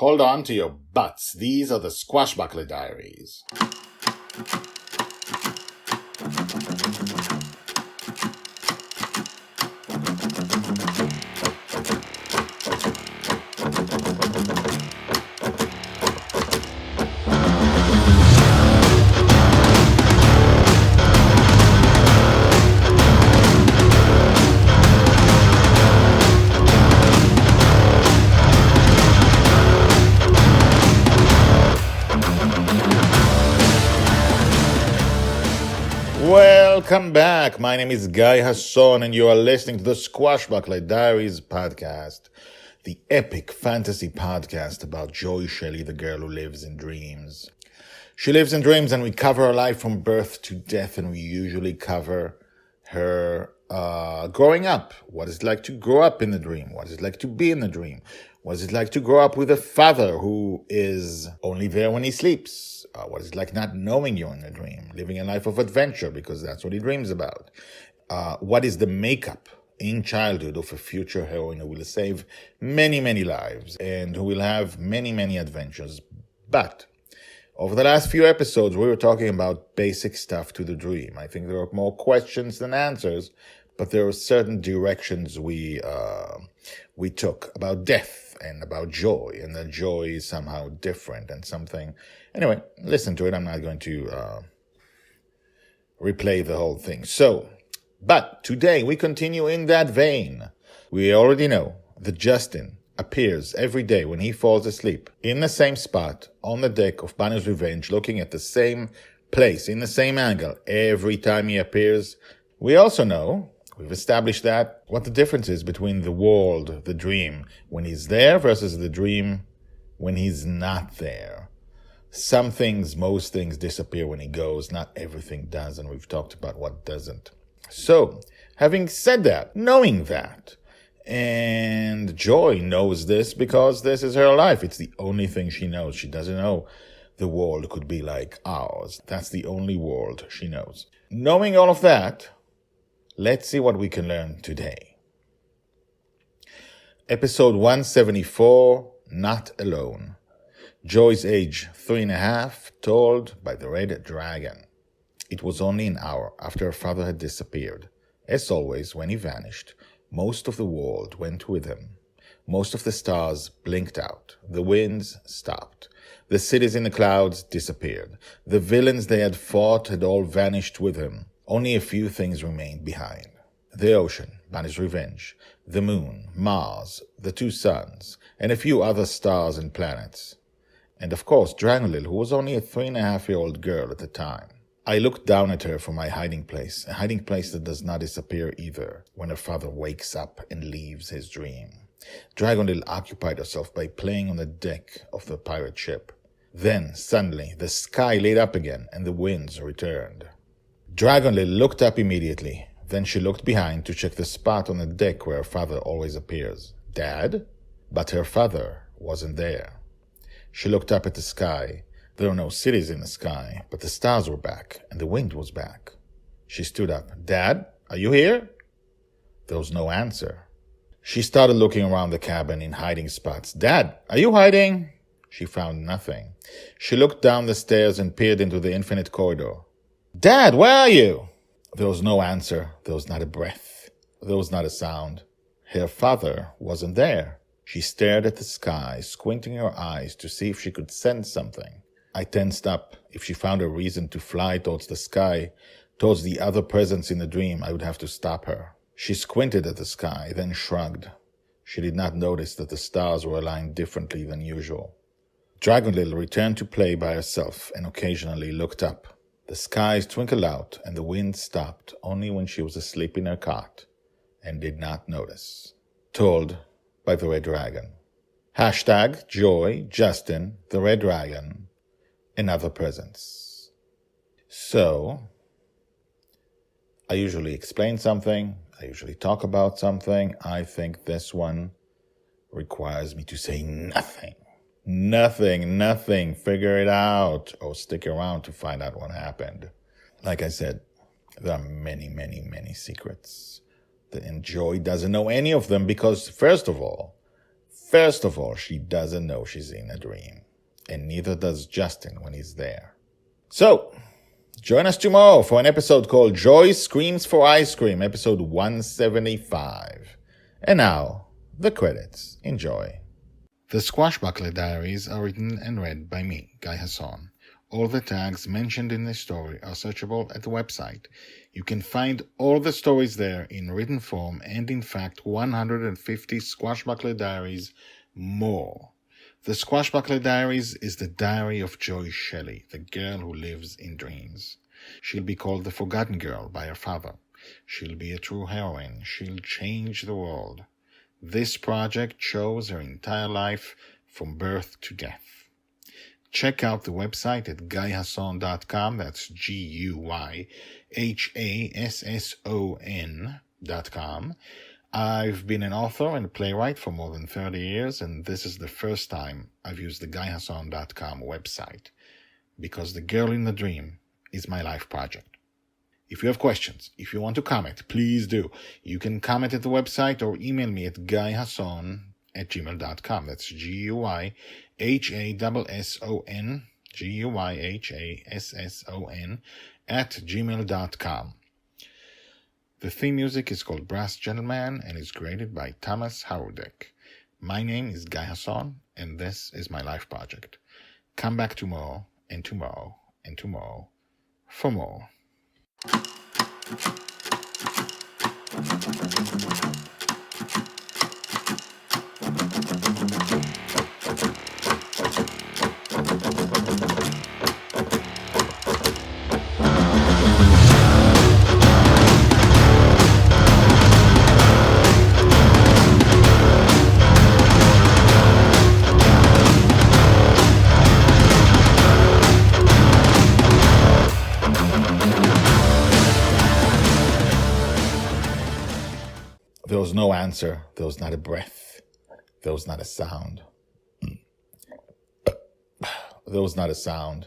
Hold on to your butts. These are the Squashbuckler Diaries. Welcome back. My name is Guy Hasson, and you are listening to the Squashbuckler Diaries podcast, the epic fantasy podcast about Joy Shelley, the girl who lives in dreams. She lives in dreams, and we cover her life from birth to death, and we usually cover her growing up. What is it like to grow up in the dream? What is it like to be in the dream? What is it like to grow up with a father who is only there when he sleeps? What is it like not knowing you're in a dream, living a life of adventure because that's what he dreams about? What is the makeup in childhood of a future heroine who will save many, many lives and who will have many, many adventures? But over the last few episodes, we were talking about basic stuff to the dream. I think there are more questions than answers, but there are certain directions we took about death and about joy, and that joy is somehow different and something. Anyway, listen to it. I'm not going to replay the whole thing. But today we continue in that vein. We already know that Justin appears every day when he falls asleep in the same spot on the deck of Bonny's Revenge, looking at the same place in the same angle every time he appears. We also know, we've established that, what the difference is between the world, the dream, when he's there versus the dream when he's not there. Some things, most things disappear when he goes. Not everything does, and we've talked about what doesn't. So, having said that, knowing that, and Joy knows this because this is her life. It's the only thing she knows. She doesn't know the world could be like ours. That's the only world she knows. Knowing all of that, let's see what we can learn today. Episode 174, Not Alone. Joy's age 3.5, told by the Red Dragon. It was only an hour after her father had disappeared. As always, when he vanished, most of the world went with him. Most of the stars blinked out. The winds stopped. The cities in the clouds disappeared. The villains they had fought had all vanished with him. Only a few things remained behind. The ocean, Bonny's Revenge, the moon, Mars, the two suns, and a few other stars and planets. And of course, Dragonlil, who was only a 3.5-year-old girl at the time. I looked down at her from my hiding place, a hiding place that does not disappear either when her father wakes up and leaves his dream. Dragonlil occupied herself by playing on the deck of the pirate ship. Then, suddenly, the sky lit up again and the winds returned. Dragonlil looked up immediately. Then she looked behind to check the spot on the deck where her father always appears. Dad? But her father wasn't there. She looked up at the sky. There were no cities in the sky, but the stars were back, and the wind was back. She stood up. Dad, are you here? There was no answer. She started looking around the cabin in hiding spots. Dad, are you hiding? She found nothing. She looked down the stairs and peered into the infinite corridor. Dad, where are you? There was no answer. There was not a breath. There was not a sound. Her father wasn't there. She stared at the sky, squinting her eyes to see if she could sense something. I tensed up. If she found a reason to fly towards the sky, towards the other presence in the dream, I would have to stop her. She squinted at the sky, then shrugged. She did not notice that the stars were aligned differently than usual. Dragonlil returned to play by herself and occasionally looked up. The skies twinkled out and the wind stopped only when she was asleep in her cot and did not notice. Told by the Red Dragon. Hashtag Joy, Justin, the Red Dragon, and other presents. So, I usually explain something. I usually talk about something. I think this one requires me to say nothing. Nothing. Figure it out or stick around to find out what happened. Like I said, there are many secrets. And Joy doesn't know any of them because, first of all, First of all, she doesn't know she's in a dream, and neither does Justin when he's there. So, join us tomorrow for an episode called Joy Screams for Ice Cream, episode 175. And now, the credits. Enjoy. The Squashbuckler Diaries are written and read by me, Guy Hasson. All the tags mentioned in this story are searchable at the website. You can find all the stories there in written form and, in fact, 150 Squashbuckler Diaries more. The Squashbuckler Diaries is the diary of Joy Shelley, the girl who lives in dreams. She'll be called the Forgotten Girl by her father. She'll be a true heroine. She'll change the world. This project shows her entire life from birth to death. Check out the website at guyhasson.com. That's GUYHASSON.com. I've been an author and a playwright for more than 30 years, and this is the first time I've used the guyhasson.com website, because The Girl in the Dream is my life project. If you have questions, if you want to comment, please do. You can comment at the website or email me at guyhasson@gmail.com. That's GUYHASSON @gmail.com. The theme music is called Brass Gentleman and is created by Thomas Howardek. My name is Guy Hasson, and this is my life project. Come back tomorrow, and tomorrow, and tomorrow for more. There was no answer. There was not a breath. There was not a sound. There was not a sound.